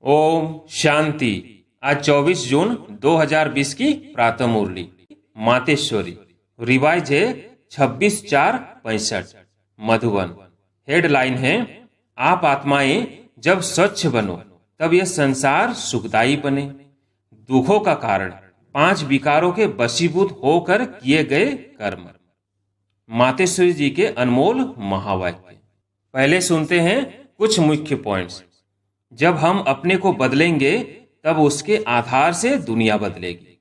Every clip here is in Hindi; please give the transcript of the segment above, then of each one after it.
ओम शांति। आज 24 जून 2020 की प्रातः मुरली मातेश्वरी रिवाइज है 26/4/65 मधुबन। हेडलाइन है, आप आत्माएं जब स्वच्छ बनो तब यह संसार सुखदायी बने। दुखों का कारण 5 विकारों के वशीभूत होकर किए गए कर्म। मातेश्वरी जी के अनमोल महावाक्य। पहले सुनते हैं कुछ मुख्य पॉइंट्स। जब हम अपने को बदलेंगे तब उसके आधार से दुनिया बदलेगी।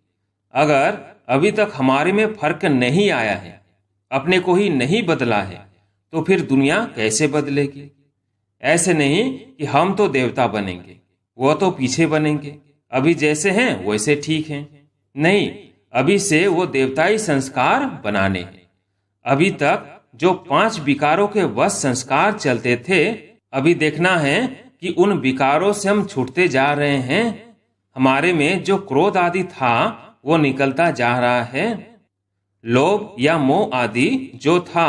अगर अभी तक हमारे में फर्क नहीं आया है, अपने को ही नहीं बदला है, तो फिर दुनिया कैसे बदलेगी। ऐसे नहीं कि हम तो देवता बनेंगे, वो तो पीछे बनेंगे, अभी जैसे हैं वैसे ठीक हैं। नहीं, अभी से वो देवताई संस्कार बनाने हैं। अभी तक जो 5 विकारों के वश संस्कार चलते थे, अभी देखना है कि उन विकारों से हम छूटते जा रहे हैं। हमारे में जो क्रोध आदि था वो निकलता जा रहा है। लोभ या मोह आदि जो था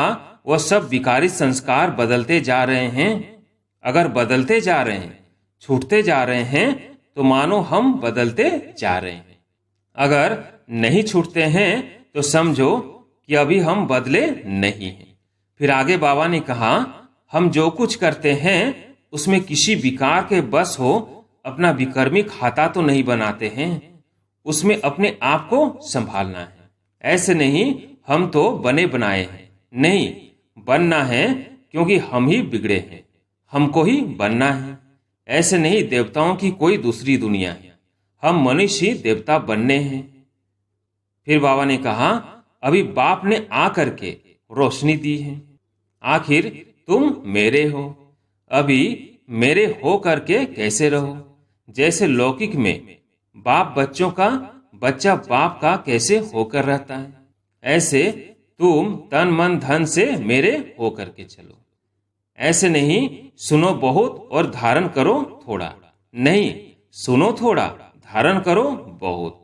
वो सब विकारी संस्कार बदलते जा रहे हैं। अगर बदलते जा रहे हैं, छूटते जा रहे हैं, तो मानो हम बदलते जा रहे हैं। अगर नहीं छूटते हैं तो समझो कि अभी हम बदले नहीं हैं। फिर आगे बाबा ने कहा, हम जो कुछ करते हैं उसमें किसी विकार के बस हो अपना विकर्मी खाता तो नहीं बनाते हैं, उसमें अपने आप को संभालना है। ऐसे नहीं हम तो बने बनाए हैं, नहीं, बनना है क्योंकि हम ही बिगड़े हैं, हमको ही बनना है। ऐसे नहीं देवताओं की कोई दूसरी दुनिया है, हम मनुष्य ही देवता बनने हैं। फिर बाबा ने कहा, अभी बाप ने आकर के रोशनी दी है, आखिर तुम मेरे हो, अभी मेरे हो करके कैसे रहो। जैसे लौकिक में बाप बच्चों का, बच्चा बाप का कैसे होकर रहता है, ऐसे तुम तन मन धन से मेरे हो करके चलो। ऐसे नहीं सुनो बहुत और धारण करो थोड़ा, नहीं, सुनो थोड़ा धारण करो बहुत।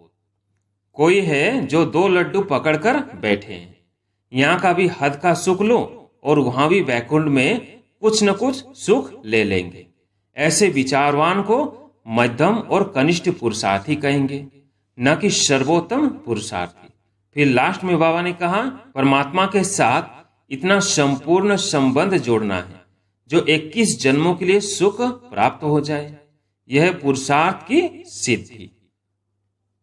कोई है जो 2 लड्डू पकड़कर बैठे हैं, यहाँ का भी हद का सुख लो और वहां भी वैकुंठ में कुछ न कुछ सुख ले लेंगे। ऐसे विचारवान को मध्यम और कनिष्ठ पुरुषार्थी कहेंगे, न कि सर्वोत्तम पुरुषार्थी। फिर लास्ट में बाबा ने कहा, परमात्मा के साथ इतना संपूर्ण संबंध जोड़ना है जो 21 जन्मों के लिए सुख प्राप्त हो जाए। यह पुरुषार्थ की सिद्धि।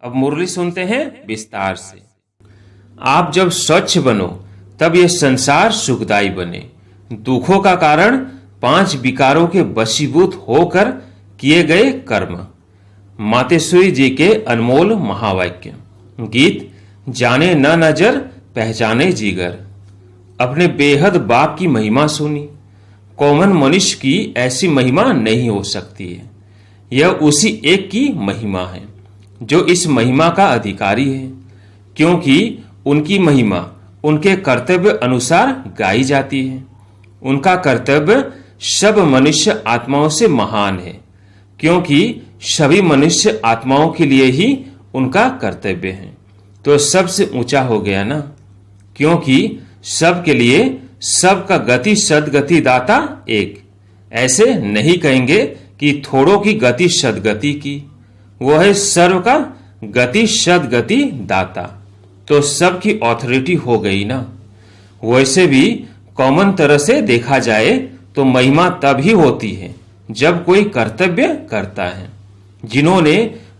अब मुरली सुनते हैं विस्तार से। आप जब स्वच्छ बनो तब यह संसार सुखदायी बने। दुखों का कारण 5 विकारों के वशीभूत होकर किए गए कर्म। मातेश्वरी जी के अनमोल महावाक्य। गीत, जाने न नजर पहचाने जीगर। अपने बेहद बाप की महिमा सुनी। कॉमन मनुष्य की ऐसी महिमा नहीं हो सकती है। यह उसी एक की महिमा है जो इस महिमा का अधिकारी है, क्योंकि उनकी महिमा उनके कर्तव्य अनुसार गाई जाती है। उनका कर्तव्य सब मनुष्य आत्माओं से महान है, क्योंकि सभी मनुष्य आत्माओं के लिए ही उनका कर्तव्य है। तो सबसे ऊंचा हो गया ना, क्योंकि सब के लिए सबका गति सदगति दाता एक। ऐसे नहीं कहेंगे कि थोड़ों की गति सदगति की, वो है सर्व का गति सदगति दाता। तो सबकी ऑथोरिटी हो गई ना। वैसे भी कॉमन तरह से देखा जाए तो महिमा तब ही होती है जब कोई कर्तव्य करता है। जिन्होंने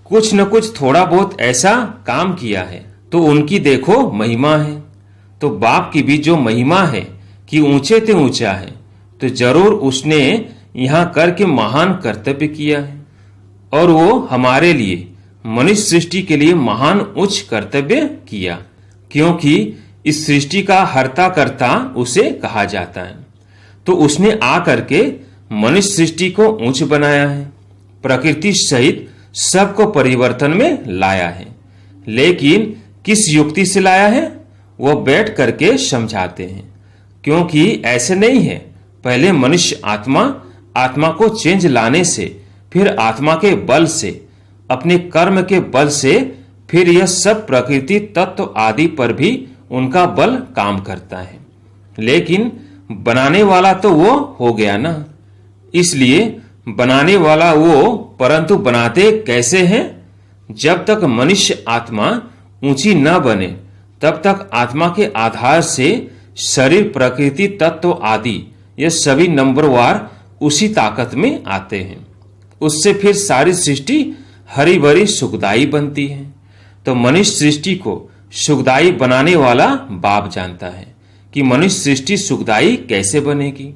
कुछ न कुछ थोड़ा बहुत ऐसा काम किया है तो उनकी देखो महिमा है। तो बाप की भी जो महिमा है कि ऊंचे ते ऊंचा है, तो जरूर उसने यहां करके महान कर्तव्य किया है। और वो हमारे लिए, मनुष्य सृष्टि के लिए महान उच्च कर्तव्य किया, क्योंकि इस सृष्टि का हर्ता कर्ता उसे कहा जाता है। तो उसने आकर के मनुष्य सृष्टि को ऊंच बनाया है, प्रकृति सहित सबको परिवर्तन में लाया है। लेकिन किस युक्ति से लाया है वो बैठ करके समझाते हैं, क्योंकि ऐसे नहीं है पहले मनुष्य आत्मा को चेंज लाने से, फिर आत्मा के बल से, अपने कर्म के बल से, फिर यह सब प्रकृति तत्व आदि पर भी उनका बल काम करता है। लेकिन बनाने वाला तो वो हो गया ना। इसलिए बनाने वाला वो, परंतु बनाते कैसे हैं? जब तक मनुष्य आत्मा ऊंची न बने तब तक आत्मा के आधार से शरीर, प्रकृति, तत्व आदि ये सभी नंबरवार उसी ताकत में आते हैं। उससे फिर सारी सृष्टि हरी भरी सुखदायी बनती है। तो मनुष्य सृष्टि को सुखदायी बनाने वाला बाप जानता है कि मनुष्य सृष्टि सुखदायी कैसे बनेगी।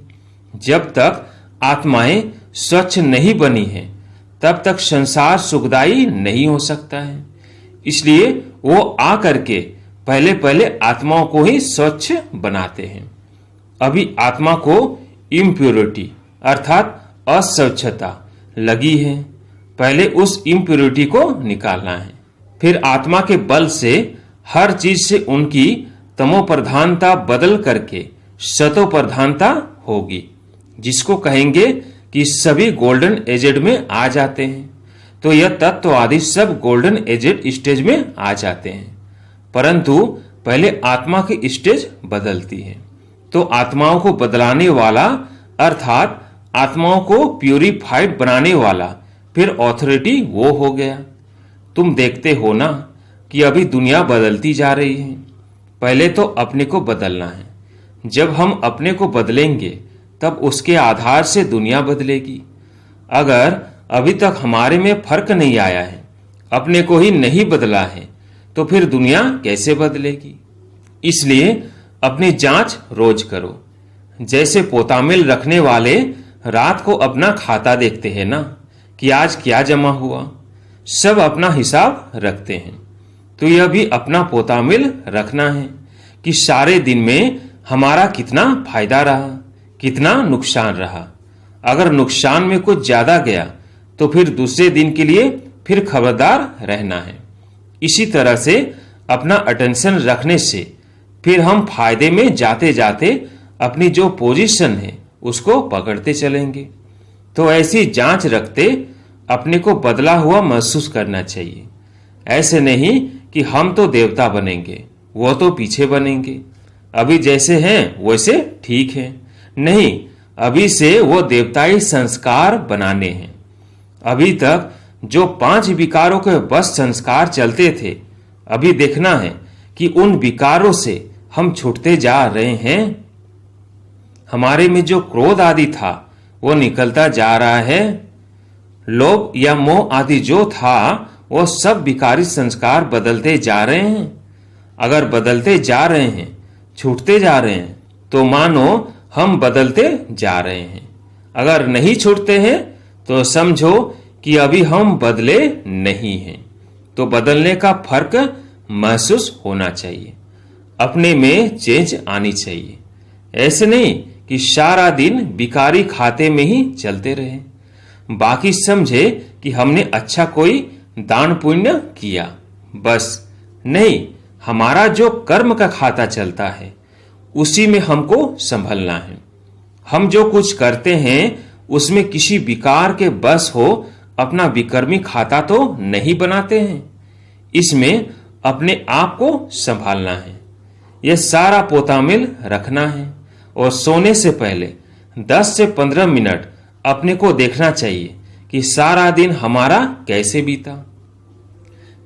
जब तक आत्माएं स्वच्छ नहीं बनी है तब तक संसार सुखदायी नहीं हो सकता है। इसलिए वो आकर के पहले पहले आत्माओं को ही स्वच्छ बनाते हैं। अभी आत्मा को इम्प्योरिटी अर्थात अस्वच्छता लगी है, पहले उस इम्प्योरिटी को निकालना है। फिर आत्मा के बल से हर चीज से उनकी तमो प्रधानता बदल करके सतो प्रधानता होगी, जिसको कहेंगे कि सभी गोल्डन एजेड में आ जाते हैं। तो यह तत्व आदि सब गोल्डन एजेड स्टेज में आ जाते हैं, परंतु पहले आत्मा की स्टेज बदलती है। तो आत्माओं को बदलाने वाला अर्थात आत्माओं को प्यूरिफाइड बनाने वाला फिर ऑथोरिटी वो हो गया। तुम देखते हो ना कि अभी दुनिया बदलती जा रही है। पहले तो अपने को बदलना है, जब हम अपने को बदलेंगे तब उसके आधार से दुनिया बदलेगी। अगर अभी तक हमारे में फर्क नहीं आया है, अपने को ही नहीं बदला है, तो फिर दुनिया कैसे बदलेगी? इसलिए अपनी जांच रोज करो। जैसे पोतामिल रखने वाले रात को अपना खाता देखते हैं ना कि आज क्या जमा हुआ, सब अपना हिसाब रखते हैं। तो यह भी अपना पोतामिल रखना है कि सारे दिन में हमारा कितना फायदा रहा, कितना नुकसान रहा। अगर नुकसान में कुछ ज्यादा गया तो फिर दूसरे दिन के लिए फिर खबरदार रहना है। इसी तरह से अपना अटेंशन रखने से फिर हम फायदे में जाते जाते अपनी जो पोजीशन है उसको पकड़ते चलेंगे। तो ऐसी जांच रखते अपने को बदला हुआ महसूस करना चाहिए। ऐसे नहीं कि हम तो देवता बनेंगे, वो तो पीछे बनेंगे, अभी जैसे हैं वैसे ठीक है। नहीं, अभी से वो देवताई संस्कार बनाने हैं। अभी तक जो 5 विकारों के बस संस्कार चलते थे, अभी देखना है कि उन विकारों से हम छूटते जा रहे हैं। हमारे में जो क्रोध आदि था वो निकलता जा रहा है। लोभ या मोह आदि जो था वो सब विकारी संस्कार बदलते जा रहे हैं। अगर बदलते जा रहे हैं, छूटते जा रहे हैं, तो मानो हम बदलते जा रहे हैं। अगर नहीं छूटते हैं तो समझो कि अभी हम बदले नहीं हैं। तो बदलने का फर्क महसूस होना चाहिए, अपने में चेंज आनी चाहिए। ऐसे नहीं कि सारा दिन विकारी खाते में ही चलते रहे, बाकी समझे कि हमने अच्छा कोई दान पुण्य किया, बस नहीं, हमारा जो कर्म का खाता चलता है उसी में हमको संभलना है। हम जो कुछ करते हैं उसमें किसी विकार के बस हो अपना विकर्मी खाता तो नहीं बनाते हैं। इसमें अपने आप को संभालना है। यह सारा पोतामिल रखना है और सोने से पहले 10 से 15 मिनट अपने को देखना चाहिए कि सारा दिन हमारा कैसे बीता।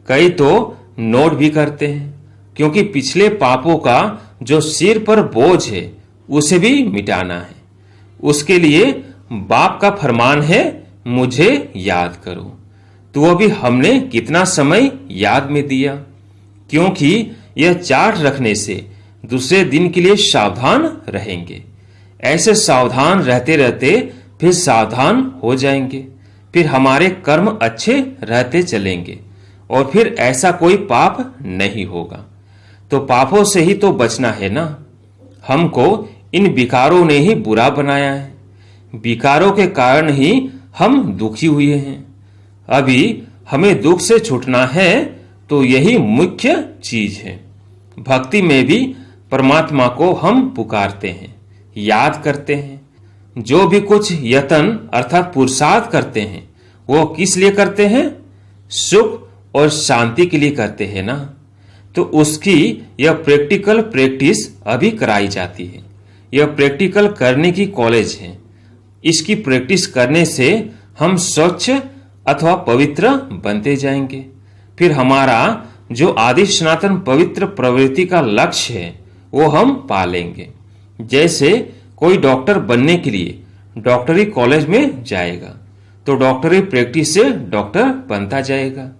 कई तो नोट भी करते हैं, क्योंकि पिछले पापों का जो सिर पर बोझ है उसे भी मिटाना है। उसके लिए बाप का फरमान है, मुझे याद करो। तो अभी हमने कितना समय याद में दिया, क्योंकि यह चार्ट रखने से दूसरे दिन के लिए सावधान रहेंगे। ऐसे सावधान रहते रहते फिर सावधान हो जाएंगे, फिर हमारे कर्म अच्छे रहते चलेंगे और फिर ऐसा कोई पाप नहीं होगा। तो पापों से ही तो बचना है ना। हमको इन विकारों ने ही बुरा बनाया है, विकारों के कारण ही हम दुखी हुए हैं। अभी हमें दुख से छूटना है, तो यही मुख्य चीज है। भक्ति में भी परमात्मा को हम पुकारते हैं, याद करते हैं। जो भी कुछ यत्न अर्थात पुरुषार्थ करते हैं वो किस लिए करते हैं? सुख और शांति के लिए करते हैं ना। तो उसकी यह प्रैक्टिकल प्रैक्टिस अभी कराई जाती है। यह प्रैक्टिकल करने की कॉलेज है। इसकी प्रैक्टिस करने से हम स्वच्छ अथवा पवित्र बनते जाएंगे। फिर हमारा जो आदि सनातन पवित्र प्रवृत्ति का लक्ष्य है वो हम पालेंगे। जैसे कोई डॉक्टर बनने के लिए डॉक्टरी कॉलेज में जाएगा तो डॉक्टरी प्रैक्टिस से डॉक्टर बनता जाएगा।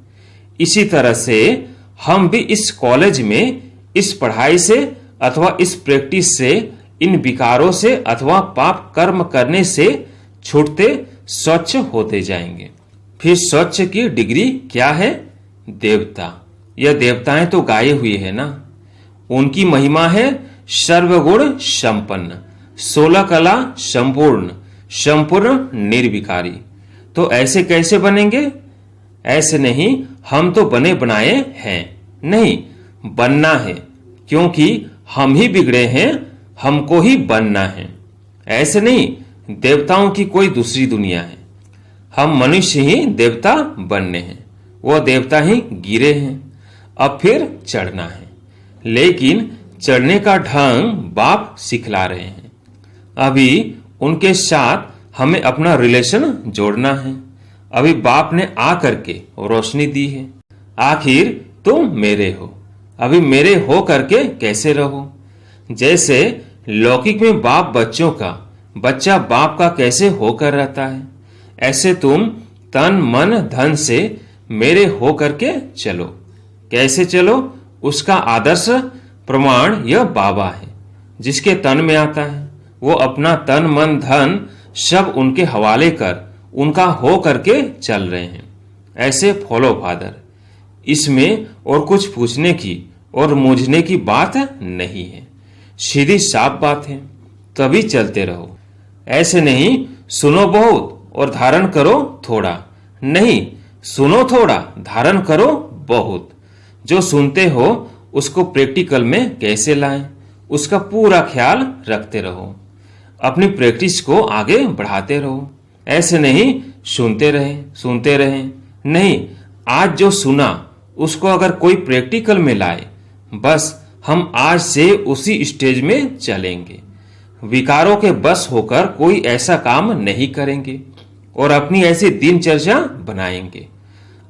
इसी तरह से हम भी इस कॉलेज में इस पढ़ाई से अथवा इस प्रैक्टिस से, इन विकारों से अथवा पाप कर्म करने से छूटते स्वच्छ होते जाएंगे। फिर स्वच्छ की डिग्री क्या है? देवता। यह देवताएं तो गाये हुए है ना, उनकी महिमा है सर्वगुण संपन्न, 16 कला संपूर्ण, संपूर्ण निर्विकारी। तो ऐसे कैसे बनेंगे? ऐसे नहीं, हम तो बने बनाए हैं, नहीं बनना है, क्योंकि हम ही बिगड़े हैं, हमको ही बनना है। ऐसे नहीं, देवताओं की कोई दूसरी दुनिया है, हम मनुष्य ही देवता बनने हैं। वो देवता ही गिरे हैं, अब फिर चढ़ना है। लेकिन चढ़ने का ढंग बाप सिखला रहे हैं। अभी उनके साथ हमें अपना रिलेशन जोड़ना है। अभी बाप ने आ करके रोशनी दी है, आखिर तुम मेरे हो, अभी मेरे हो करके कैसे रहो। जैसे लौकिक में बाप बच्चों का, बच्चा बाप का कैसे होकर रहता है, ऐसे तुम तन मन धन से मेरे हो करके चलो। कैसे चलो? उसका आदर्श प्रमाण यह बाबा है, जिसके तन में आता है। वो अपना तन मन धन सब उनके हवाले कर उनका हो करके चल रहे हैं। ऐसे फॉलो फादर। इसमें और कुछ पूछने की और मूझने की बात नहीं है, सीधी साफ बात है। तभी चलते रहो। ऐसे नहीं सुनो बहुत और धारण करो थोड़ा, नहीं सुनो थोड़ा धारण करो बहुत। जो सुनते हो उसको प्रैक्टिकल में कैसे लाएं, उसका पूरा ख्याल रखते रहो। अपनी प्रैक्टिस को आगे बढ़ाते रहो। ऐसे नहीं सुनते रहे, नहीं आज जो सुना उसको अगर कोई प्रैक्टिकल में लाए, बस हम आज से उसी स्टेज में चलेंगे। विकारों के बस होकर कोई ऐसा काम नहीं करेंगे और अपनी ऐसी दिनचर्या बनाएंगे,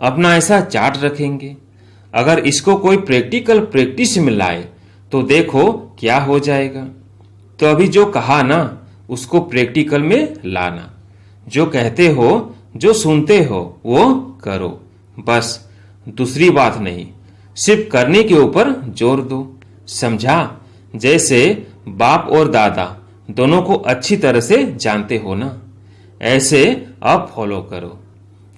अपना ऐसा चार्ट रखेंगे। अगर इसको कोई प्रैक्टिकल प्रैक्टिस में लाए तो देखो क्या हो जाएगा। तो अभी जो कहा ना उसको प्रैक्टिकल में लाना। जो कहते हो, जो सुनते हो वो करो, बस दूसरी बात नहीं, सिर्फ करने के ऊपर जोर दो। समझा? जैसे बाप और दादा दोनों को अच्छी तरह से जानते हो ना, ऐसे अब फॉलो करो।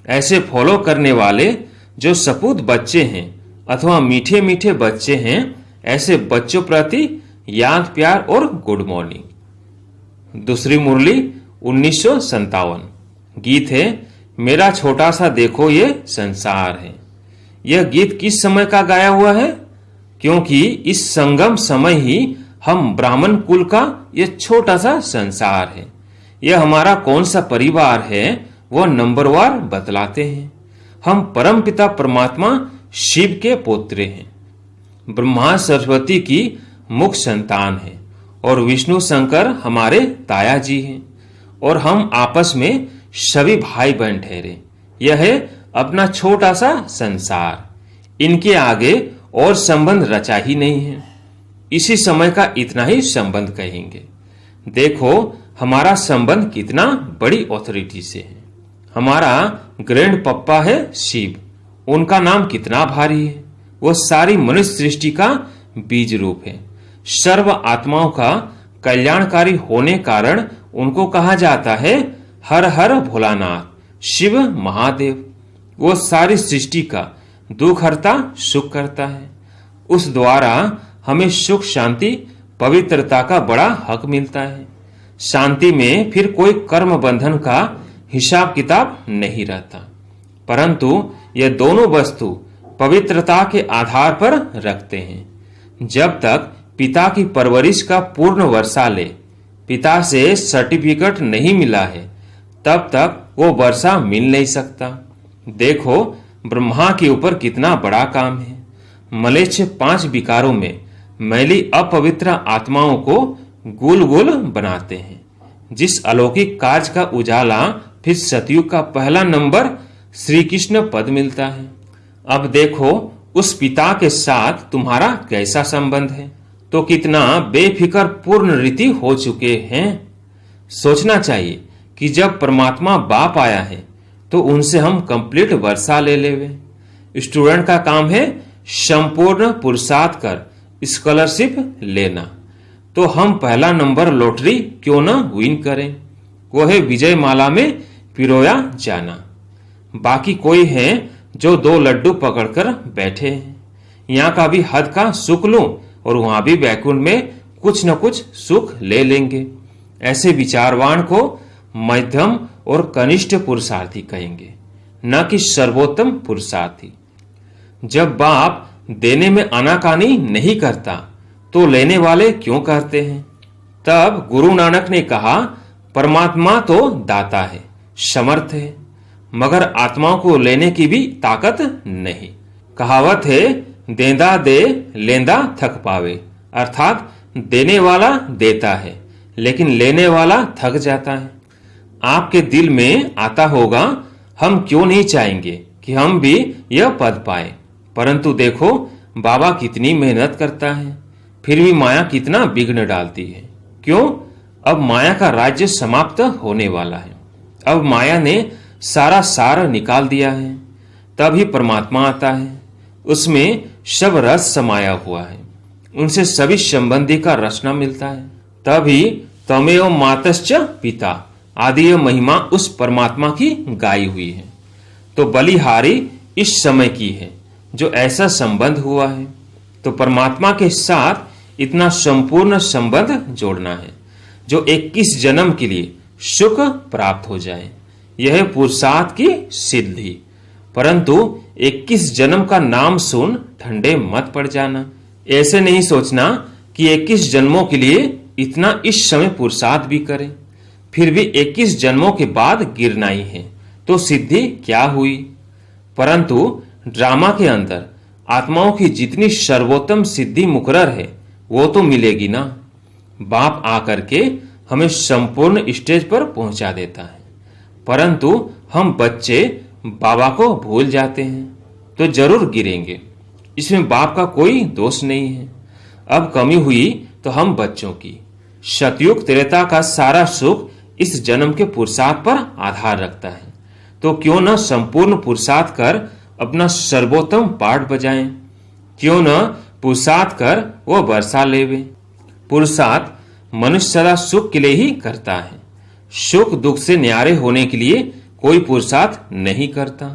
ऐसे फॉलो करने वाले जो सपूत बच्चे हैं अथवा मीठे मीठे बच्चे हैं, ऐसे बच्चों प्रति याद प्यार और गुड मॉर्निंग। दूसरी मुरली 1957। गीत है मेरा छोटा सा देखो ये संसार है। यह गीत किस समय का गाया हुआ है? क्योंकि इस संगम समय ही हम ब्राह्मण कुल का यह छोटा सा संसार है, यह हमारा कौन सा परिवार है वह नंबरवार बतलाते हैं। हम परम पिता परमात्मा शिव के पोत्रे हैं, ब्रह्मा सरस्वती की मुख संतान है और विष्णु शंकर हमारे ताया जी हैं, और हम आपस में सभी भाई बहन ठहरे। यह है अपना छोटा सा संसार, इनके आगे और संबंध रचा ही नहीं है। इसी समय का इतना ही संबंध कहेंगे। देखो हमारा संबंध कितना बड़ी ऑथोरिटी से है। हमारा ग्रैंड पप्पा है शिव, उनका नाम कितना भारी है। वो सारी मनुष्य सृष्टि का बीज रूप है, सर्व आत्माओं का कल्याणकारी होने कारण उनको कहा जाता है हर हर भोलानाथ शिव महादेव। वो सारी सृष्टि का दुख हरता सुख करता है। उस द्वारा हमें सुख शांति पवित्रता का बड़ा हक मिलता है। शांति में फिर कोई कर्म बंधन का हिसाब किताब नहीं रहता, परंतु ये दोनों वस्तु पवित्रता के आधार पर रखते हैं। जब तक पिता की परवरिश का पूर्ण वर्षा ले, पिता से सर्टिफिकेट नहीं मिला है, तब तक वो वर्षा मिल नहीं सकता। देखो ब्रह्मा के ऊपर कितना बड़ा काम है। मलेच्छ 5 विकारों में मैली अपवित्र आत्माओं को गुल गुल बनाते हैं। जिस अलौकिक कार्य का उजाला फिर सतयुग का पहला नंबर श्री कृष्ण पद मिलता है। अब देखो उस पिता के साथ तुम्हारा कैसा संबंध है, तो कितना बेफिक्र पूर्ण रीति हो चुके हैं। सोचना चाहिए कि जब परमात्मा बाप आया है तो उनसे हम कंप्लीट वर्षा ले लेवे। स्टूडेंट का काम है संपूर्ण पुरुषार्थ कर स्कॉलरशिप लेना, तो हम पहला नंबर लॉटरी क्यों ना विन करें, वो है विजय माला में पिरोया जाना। बाकी कोई है जो 2 लड्डू पकड़कर बैठे हैं, यहाँ का भी हद का सुख लूं और वहां भी वैकुंठ में कुछ न कुछ सुख ले लेंगे। ऐसे विचारवान को मध्यम और कनिष्ठ पुरुषार्थी कहेंगे, न कि सर्वोत्तम पुरुषार्थी। जब बाप देने में आनाकानी नहीं करता तो लेने वाले क्यों करते हैं। तब गुरु नानक ने कहा, परमात्मा तो दाता है, समर्थ है, मगर आत्माओं को लेने की भी ताकत नहीं। कहावत है, देंदा दे लेंदा थक पावे, अर्थात देने वाला देता है लेकिन लेने वाला थक जाता है। आपके दिल में आता होगा, हम क्यों नहीं चाहेंगे कि हम भी यह पद पाए, परंतु देखो बाबा कितनी मेहनत करता है, फिर भी माया कितना विघ्न डालती है। क्यों? अब माया का राज्य समाप्त होने वाला है। अब माया ने सारा सार निकाल दिया है, तभी परमात्मा आता है। उसमें सब रस समाया हुआ है, उनसे सभी संबंधी का रचना मिलता है। तभी तमेव मातश्च पिता आदि यह महिमा उस परमात्मा की गाई हुई है। तो बलिहारी इस समय की है जो ऐसा संबंध हुआ है, तो परमात्मा के साथ इतना संपूर्ण संबंध जोड़ना है जो 21 जन्म के लिए सुख प्राप्त हो जाए। यह है पुरुषार्थ की सिद्धि। परंतु 21 जन्म का नाम सुन ठंडे मत पड़ जाना। ऐसे नहीं सोचना कि 21 जन्मों के लिए इतना इस समय पुरुषार्थ भी करें, फिर भी 21 जन्मों के बाद गिरना ही है, तो सिद्धि क्या हुई। परंतु ड्रामा के अंदर आत्माओं की जितनी सर्वोत्तम सिद्धि मुकर्रर है वो तो मिलेगी ना। बाप आकर के हमें संपूर्ण स्टेज पर पहुंचा देता है, परंतु हम बच्चे बाबा को भूल जाते हैं तो जरूर गिरेंगे। इसमें बाप का कोई दोष नहीं है। अब कमी हुई तो हम बच्चों की। सतयुग त्रेता का सारा सुख इस जन्म के पुरुषार्थ पर आधार रखता है, तो क्यों न संपूर्ण पुरुषार्थ कर अपना सर्वोत्तम पाठ बजाएं। क्यों न पुरुषार्थ कर वो वर्षा लेवे। पुरुषार्थ मनुष्य सदा सुख के लिए ही करता है, सुख दुख से न्यारे होने के लिए कोई पुरुषार्थ नहीं करता।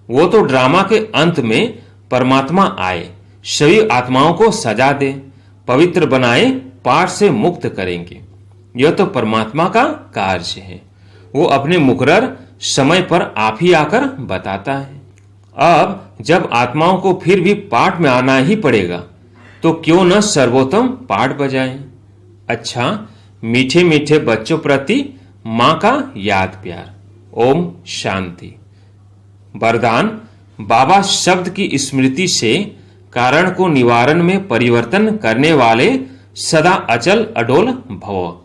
वो तो ड्रामा के अंत में परमात्मा आए, सभी आत्माओं को सजा दे, पवित्र बनाए, पाठ से मुक्त करेंगे। यह तो परमात्मा का कार्य है। वो अपने मुकर्रर समय पर आप ही आकर बताता है। अब जब आत्माओं को फिर भी पाठ में आना ही पड़ेगा तो क्यों न सर्वोत्तम पाठ बजाएं। अच्छा, मीठे मीठे बच्चों प्रति मां का याद प्यार। ओम शांति। वरदान, बाबा शब्द की स्मृति से कारण को निवारण में परिवर्तन करने वाले सदा अचल अडोल भव।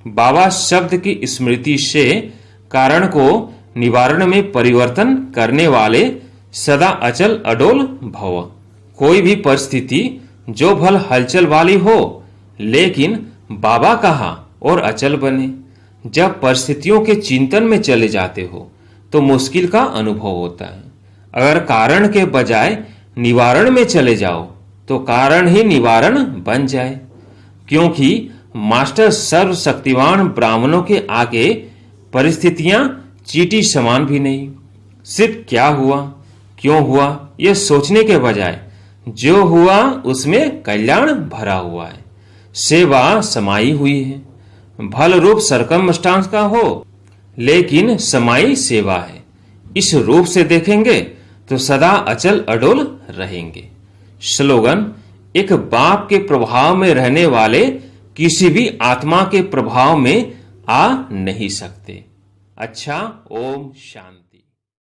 बाबा शब्द की स्मृति से कारण को निवारण में परिवर्तन करने वाले सदा अचल अडोल भव। कोई भी परिस्थिति जो भल हलचल वाली हो, लेकिन बाबा कहा और अचल बने। जब परिस्थितियों के चिंतन में चले जाते हो तो मुश्किल का अनुभव होता है। अगर कारण के बजाय निवारण में चले जाओ तो कारण ही निवारण बन जाए, क्योंकि मास्टर सर्वशक्तिवान ब्राह्मणों के आगे परिस्थितियां चींटी समान भी नहीं। सिर्फ क्या हुआ, क्यों हुआ, यह सोचने के बजाय जो हुआ उसमें कल्याण भरा हुआ है, सेवा समाई हुई है। भल रूप सरकमस्टांस का हो, लेकिन समाई सेवा है। इस रूप से देखेंगे तो सदा अचल अडोल रहेंगे। स्लोगन, एक बाप के प्रभाव में रहने वाले किसी भी आत्मा के प्रभाव में आ नहीं सकते। अच्छा, ओम शांति।